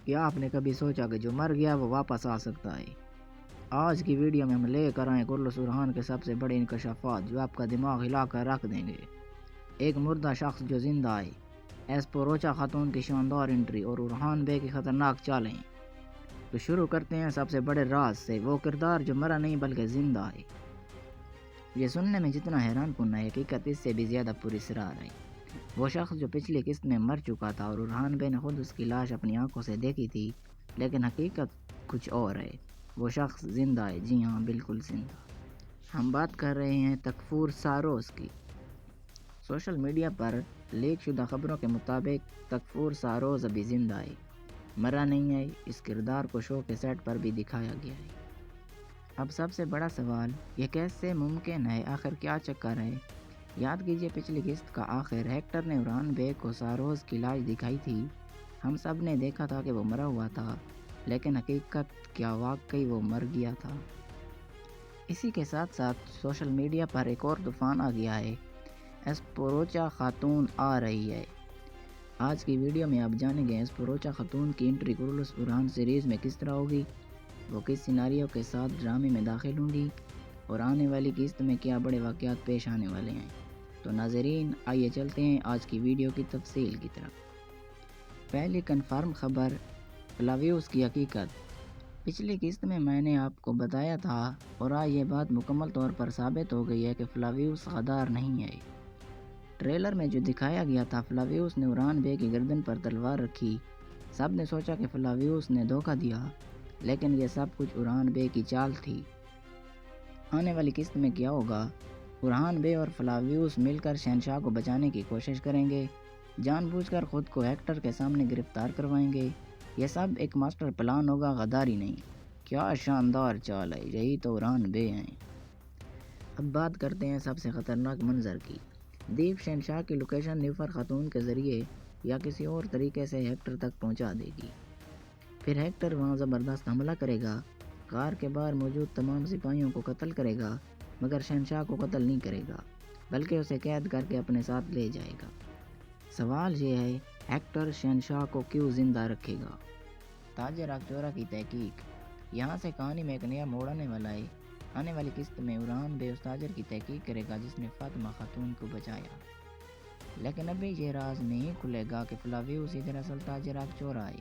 کیا آپ نے کبھی سوچا کہ جو مر گیا وہ واپس آ سکتا ہے؟ آج کی ویڈیو میں ہم لے کر آئیں کرلس برہان کے سب سے بڑے انکشافات جو آپ کا دماغ ہلا کر رکھ دیں گے۔ ایک مردہ شخص جو زندہ ہے، ایسپروچا خاتون کی شاندار انٹری اور برہان بے کی خطرناک چالیں۔ تو شروع کرتے ہیں سب سے بڑے راز سے، وہ کردار جو مرا نہیں بلکہ زندہ ہے۔ یہ سننے میں جتنا حیران کن ہے، حقیقت اس سے بھی زیادہ پراسرار ہے۔ وہ شخص جو پچھلی قسط میں مر چکا تھا اور برہان بے نے خود اس کی لاش اپنی آنکھوں سے دیکھی تھی، لیکن حقیقت کچھ اور ہے۔ وہ شخص زندہ ہے، جی ہاں، بالکل زندہ۔ ہم بات کر رہے ہیں تکفور ساروس کی۔ سوشل میڈیا پر لیک شدہ خبروں کے مطابق تکفور ساروس ابھی زندہ ہے، مرا نہیں ہے۔ اس کردار کو شو کے سیٹ پر بھی دکھایا گیا ہے۔ اب سب سے بڑا سوال، یہ کیسے ممکن ہے؟ آخر کیا چکر ہے؟ یاد کیجئے پچھلی قسط کا آخر، ہیکٹر نے برہان بے کو ساروس کی لاش دکھائی تھی۔ ہم سب نے دیکھا تھا کہ وہ مرا ہوا تھا، لیکن حقیقت کیا واقعی وہ مر گیا تھا؟ اسی کے ساتھ ساتھ سوشل میڈیا پر ایک اور طوفان آ گیا ہے، ایسپروچا خاتون آ رہی ہے۔ آج کی ویڈیو میں آپ جانیں گے ایسپروچا خاتون کی انٹری کرلس برہان سیریز میں کس طرح ہوگی، وہ کس سیناریو کے ساتھ ڈرامے میں داخل ہوں گی، اور آنے والی قسط میں کیا بڑے واقعات پیش آنے والے ہیں۔ تو ناظرین، آئیے چلتے ہیں آج کی ویڈیو کی تفصیل کی طرف۔ پہلی کنفرم خبر، فلاویوس کی حقیقت۔ پچھلی قسط میں نے آپ کو بتایا تھا، اور آج یہ بات مکمل طور پر ثابت ہو گئی ہے کہ فلاویوس غدار نہیں ہے۔ ٹریلر میں جو دکھایا گیا تھا، فلاویوس نے برہان بے کی گردن پر تلوار رکھی۔ سب نے سوچا کہ فلاویوس نے دھوکہ دیا، لیکن یہ سب کچھ برہان بے کی چال تھی۔ آنے والی قسط میں کیا ہوگا؟ برہان بے اور فلاویوس مل کر شہنشاہ کو بچانے کی کوشش کریں گے، جان بوجھ کر خود کو ہیکٹر کے سامنے گرفتار کروائیں گے۔ یہ سب ایک ماسٹر پلان ہوگا، غداری نہیں۔ کیا شاندار چال ہے، یہی تو برہان بے ہیں۔ اب بات کرتے ہیں سب سے خطرناک منظر کی۔ دیپ شہنشاہ کی لوکیشن نیوفر خاتون کے ذریعے یا کسی اور طریقے سے ہیکٹر تک پہنچا دے گی۔ پھر ہیکٹر وہاں زبردست حملہ کرے گا، کار کے باہر موجود تمام سپاہیوں کو قتل کرے گا، مگر شہنشاہ کو قتل نہیں کرے گا، بلکہ اسے قید کر کے اپنے ساتھ لے جائے گا۔ سوال یہ ہے، ہیکٹر شہنشاہ کو کیوں زندہ رکھے گا؟ تاجر اکچورا کی تحقیق۔ یہاں سے کہانی میں ایک نیا موڑ آنے والا ہے۔ آنے والی قسط میں برہان بے اس تاجر کی تحقیق کرے گا جس نے فاطمہ خاتون کو بچایا، لیکن ابھی یہ راز نہیں کھلے گا کہ فلاویوس ہی دراصل تاجر اکچورا ہے۔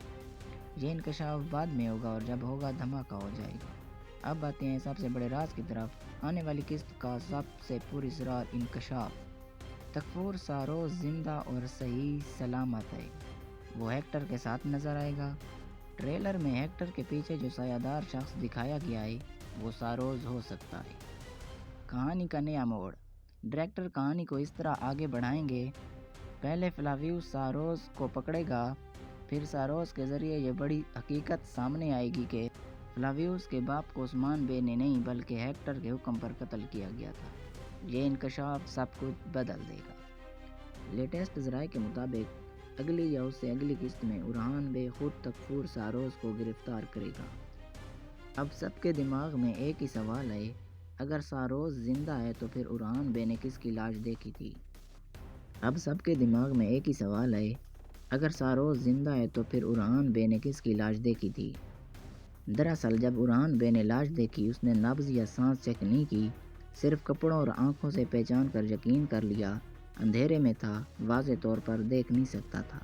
یہ انکشاف بعد میں ہوگا، اور جب ہوگا دھماکہ ہو جائے گا۔ اب آتے ہیں سب سے بڑے راز کی طرف۔ آنے والی قسط کا سب سے پراسرار انکشاف، تکفور ساروس زندہ اور صحیح سلامت ہے۔ وہ ہیکٹر کے ساتھ نظر آئے گا۔ ٹریلر میں ہیکٹر کے پیچھے جو سایہ دار شخص دکھایا گیا ہے، وہ ساروس ہو سکتا ہے۔ کہانی کا نیا موڑ، ڈائریکٹر کہانی کو اس طرح آگے بڑھائیں گے، پہلے فلاویوس ساروس کو پکڑے گا، پھر ساروس کے ذریعے یہ بڑی حقیقت سامنے آئے گی کہ فلاویوس کے باپ کو عثمان بے نے نہیں بلکہ ہیکٹر کے حکم پر قتل کیا گیا تھا۔ یہ انکشاف سب کچھ بدل دے گا۔ لیٹسٹ ذرائع کے مطابق اگلی یا اس سے اگلی قسط میں برہان بے خود تکفور ساروس کو گرفتار کرے گا۔ اب سب کے دماغ میں ایک ہی سوال ہے، اگر ساروس زندہ ہے تو پھر برہان بے نے کس کی لاش دیکھی تھی؟ اب سب کے دماغ میں ایک ہی سوال ہے، اگر ساروس زندہ ہے تو پھر برہان بے نے کس کی لاش دیکھی تھی؟ دراصل جب برہان بے نے لاش دیکھی، اس نے نبض یا سانس چیک نہیں کی، صرف کپڑوں اور آنکھوں سے پہچان کر یقین کر لیا۔ اندھیرے میں تھا، واضح طور پر دیکھ نہیں سکتا تھا۔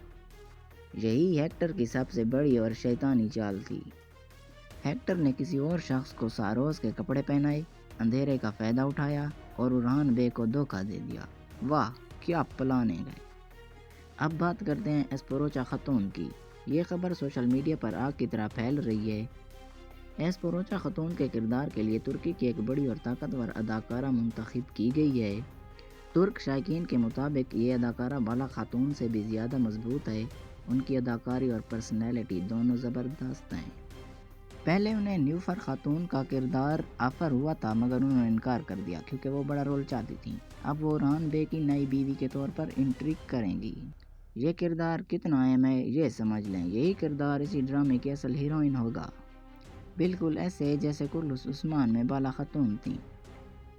یہی ہیکٹر کی سب سے بڑی اور شیطانی چال تھی۔ ہیکٹر نے کسی اور شخص کو ساروس کے کپڑے پہنائے، اندھیرے کا فائدہ اٹھایا اور برہان بے کو دھوکہ دے دیا۔ واہ، کیا پلانے گئے۔ اب بات کرتے ہیں ایسپروچا خاتون کی۔ یہ خبر سوشل میڈیا پر آگ کی طرح پھیل رہی ہے۔ ایسپروچا خاتون کے کردار کے لیے ترکی کی ایک بڑی اور طاقتور اداکارہ منتخب کی گئی ہے۔ ترک شائقین کے مطابق یہ اداکارہ بالا خاتون سے بھی زیادہ مضبوط ہے۔ ان کی اداکاری اور پرسنالٹی دونوں زبردست ہیں۔ پہلے انہیں نیوفر خاتون کا کردار آفر ہوا تھا، مگر انہوں نے انکار کر دیا کیونکہ وہ بڑا رول چاہتی تھیں۔ اب وہ برہان بے کی نئی بیوی کے طور پر انٹری کریں گی۔ یہ کردار کتنا اہم ہے، یہ سمجھ لیں۔ یہی کردار اسی ڈرامے کی اصل ہیروئن ہوگا، بالکل ایسے جیسے کرلس عثمان میں بالا خاتون تھیں۔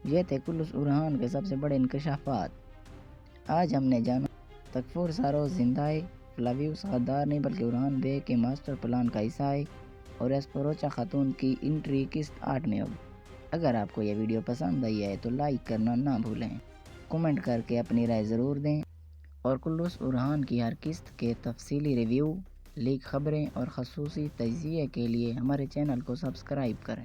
یہ تھے کرلس برہان کے سب سے بڑے انکشافات۔ آج ہم نے جانا تکفور ساروس زندہ ہے، فلاویوس غدار نہیں بلکہ ارحان بے کے ماسٹر پلان کا حصہ ہے اور ایسپروچا خاتون کی انٹری قسط 8 میں ہوگی۔ اگر آپ کو یہ ویڈیو پسند آئی ہے تو لائک کرنا نہ بھولیں، کومنٹ کر کے اپنی رائے ضرور دیں اور کلثوم ارحان کی ہر قسط کے تفصیلی ریویو، لیک خبریں اور خصوصی تجزیے کے لیے ہمارے چینل کو سبسکرائب کریں۔